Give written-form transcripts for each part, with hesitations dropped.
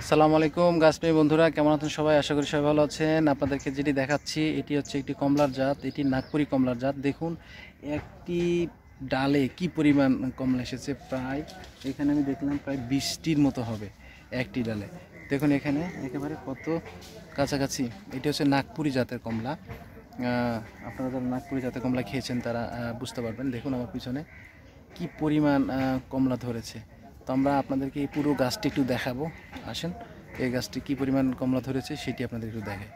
আসসালামু আলাইকুম গাছপ্রেমী বন্ধুরা, কেমন আছেন সবাই? আশা করি সবাই ভালো আছেন। আপনাদেরকে যেটি দেখাচ্ছি এটি হচ্ছে একটি কমলার জাত, এটি নাগপুরি কমলার জাত। দেখুন একটি ডালে কি পরিমাণ কমলা এসেছে, প্রায় এখানে আমি দেখলাম প্রায় 20টির মতো হবে একটি ডালে। দেখুন এখানে একেবারে কত কাছাকাছি। এটি হচ্ছে নাগপুরি জাতের কমলা। আপনারা যারা নাগপুরি জাতের কমলা খেয়েছেন তারা বুঝতে পারবেন। দেখুন আমার পিছনে কি পরিমাণ কমলা ধরেছে। তো আমরা আপনাদেরকে এই পুরো গাছটি একটু দেখাবো। আসেন, এই গাছটি কি পরিমাণ কমলা ধরেছে সেটি আপনাদের একটু দেখাই।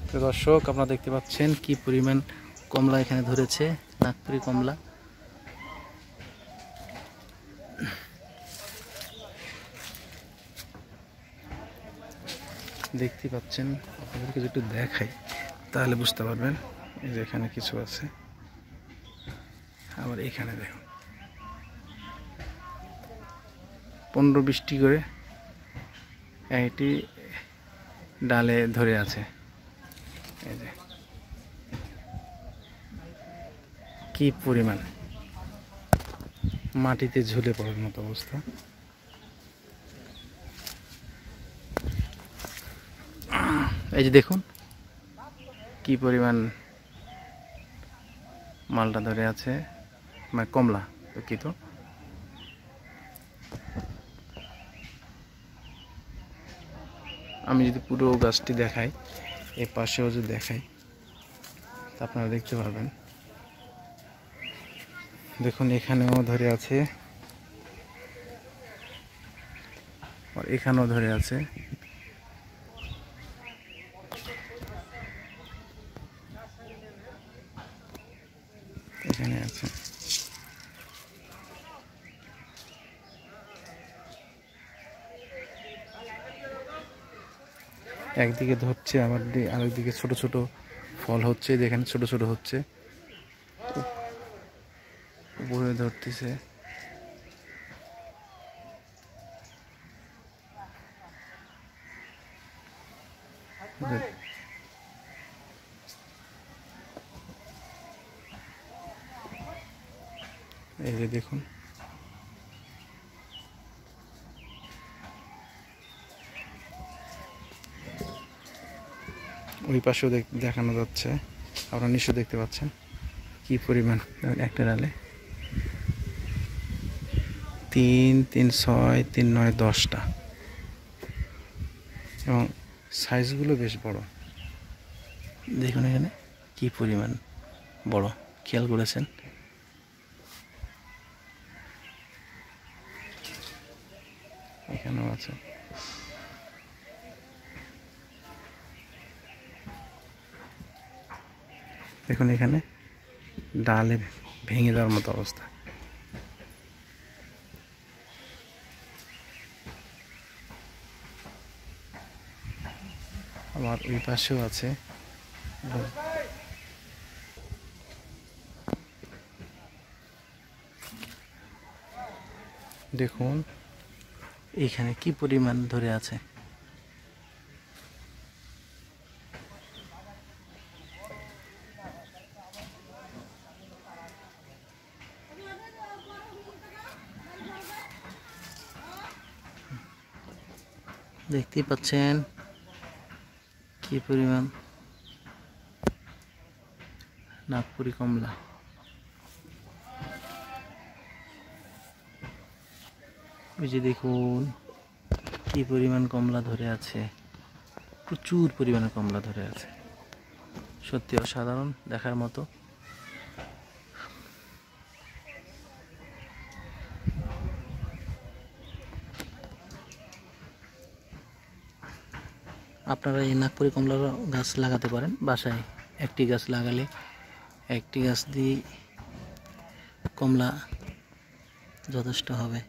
তো দর্শক, আপনারা দেখতে পাচ্ছেন কি পরিমাণ কমলা এখানে ধরেছে, নাগপুরি কমলা। দেখতে পাচ্ছেন, আপনাদেরকে যদি একটু দেখাই তাহলে বুঝতে পারবেন। এই যে এখানে কিছু আছে, আবার এখানে দেখুন 15-20টি করে এটি ডালে ধরে আছে। এই যে কি পরিমাণ, মাটিতে ঝুলে পড়ার মতো অবস্থা। এই যে দেখুন কি পরিমাণ মালটা ধরে আছে, মানে কমলা। দুঃখিত, আমি যদি পুরো গাছটি দেখাই, এর পাশেও যদি দেখাই তা আপনারা দেখতে পারবেন। দেখুন এখানেও ধরে আছে, আর এখানেও ধরে আছে। এখানে আছে, একদিকে ধরছে, আবার আরেকদিকে ছোট ছোট ফল হচ্ছে। যেখানে ছোট ছোট হচ্ছে, উপরে ধরতেছে। এই যে দেখুন, ওই পাশেও দেখানো যাচ্ছে। আপনারা নিশ্চয় দেখতে পাচ্ছেন কি পরিমাণ। একটা ডালে 3, 3, 6, 3, 9, 10টা, এবং সাইজগুলো বেশ বড়। দেখুন এখানে কি পরিমাণ বড়, খেয়াল করেছেন? এখানেও আছে। দেখুন এখানে ডালে ভেঙে যাওয়ার মতো অবস্থা। আবার ওই পাশেও আছে। দেখুন এখানে কি পরিমাণ ধরে আছে। দেখতেই পাচ্ছেন কি পরিমাণ নাগপুরি কমলা। ওই যে দেখুন কি পরিমাণ কমলা ধরে আছে, প্রচুর পরিমাণে কমলা ধরে আছে। সত্যি অসাধারণ, দেখার মতো। আপনারা এই নাগপুরি কমলার গাছ লাগাতে পারেন বাসায়। একটি গাছ লাগালে, একটি গাছ দিয়ে কমলা যথেষ্ট হবে।